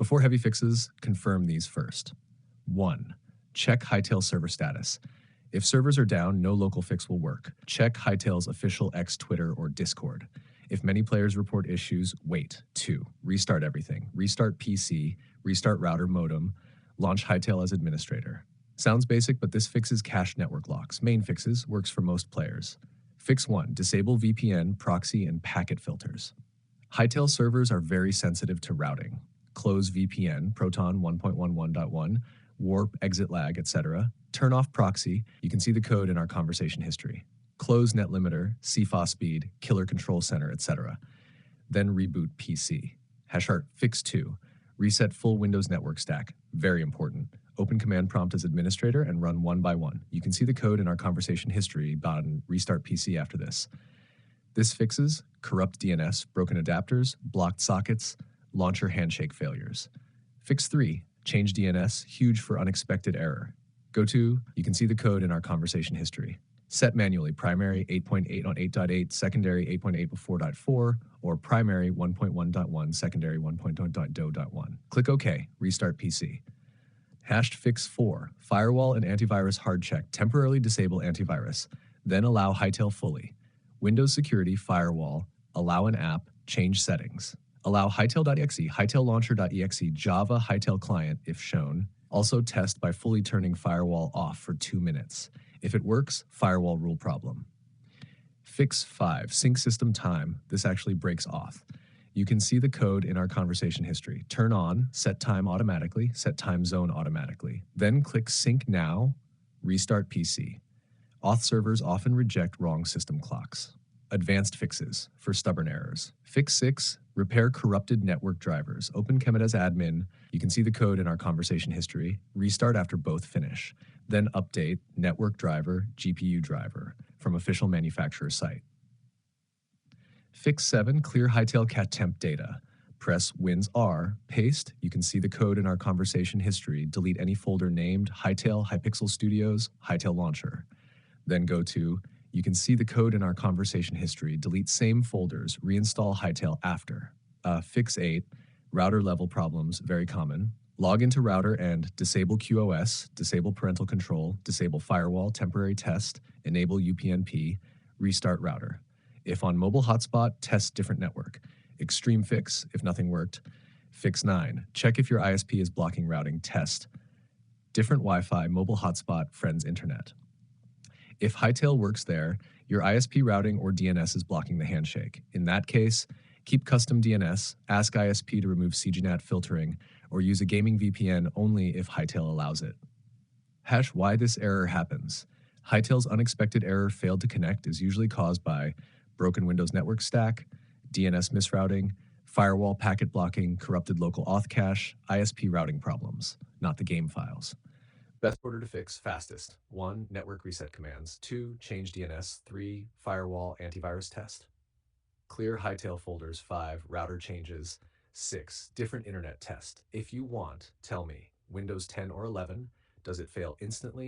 Before heavy fixes, confirm these first. 1. Check Hytale server status. If servers are down, no local fix will work. Check Hytale's official X, Twitter, or Discord. If many players report issues, wait. 2. Restart everything. Restart PC, restart router modem, launch Hytale as administrator. Sounds basic, but this fixes cached network locks. Main fixes, works for most players. Fix 1. Disable VPN, proxy, and packet filters. Hytale servers are very sensitive to routing. Close VPN, Proton 1.11.1, warp, exit lag, etc. Turn off proxy. You can see the code in our conversation history. Close net limiter, CFOS speed, killer control center, etc. Then reboot PC. Hashart Fix 2. Reset full Windows network stack. Very important. Open command prompt as administrator and run one by one. You can see the code in our conversation history button. Restart PC after this. This fixes corrupt DNS, broken adapters, blocked sockets, launcher handshake failures. Fix 3. Change DNS, huge for unexpected error. Go to, you can see the code in our conversation history. Set manually primary 8.8 on 8.8, secondary 8.8 before 4, or primary 1.1.1, secondary 1.1.0.1. Click OK, restart PC. Hashed Fix 4. Firewall and antivirus hard check. Temporarily disable antivirus. Then allow Hytale fully. Windows security, firewall, allow an app, change settings. Allow Hytale.exe, Hytale Launcher.exe, Java Hytale client if shown. Also test by fully turning firewall off for 2 minutes. If it works, firewall rule problem. Fix 5. Sync system time. This actually breaks auth. You can see the code in our conversation history. Turn on, set time automatically, set time zone automatically. Then click Sync Now, restart PC. Auth servers often reject wrong system clocks. Advanced fixes for stubborn errors. Fix 6. Repair corrupted network drivers. Open Kemet as admin. You can see the code in our conversation history. Restart after both finish. Then update network driver, GPU driver from official manufacturer site. Fix 7. Clear Hytale cat temp data. Press Wins R, paste. You can see the code in our conversation history. Delete any folder named Hytale, Hypixel Studios, Hytale Launcher. Then go to, you can see the code in our conversation history. Delete same folders. Reinstall Hytale after. Fix 8. Router level problems, very common. Log into router and disable QoS, disable parental control, disable firewall, temporary test, enable UPnP, restart router. If on mobile hotspot, test different network. Extreme fix, if nothing worked. Fix 9. Check if your ISP is blocking routing, test. Different Wi-Fi, mobile hotspot, friends internet. If Hytale works there, your ISP routing or DNS is blocking the handshake. In that case, keep custom DNS, ask ISP to remove CGNAT filtering, or use a gaming VPN only if Hytale allows it. Hash why this error happens. Hytale's unexpected error failed to connect is usually caused by broken Windows network stack, DNS misrouting, firewall packet blocking, corrupted local auth cache, ISP routing problems, not the game files. Best order to fix, fastest. 1. Network reset commands. 2. Change DNS. 3. Firewall antivirus test. Clear Hytale folders. 5. Router changes. 6. Different internet test. If you want, tell me. Windows 10 or 11, does it fail instantly?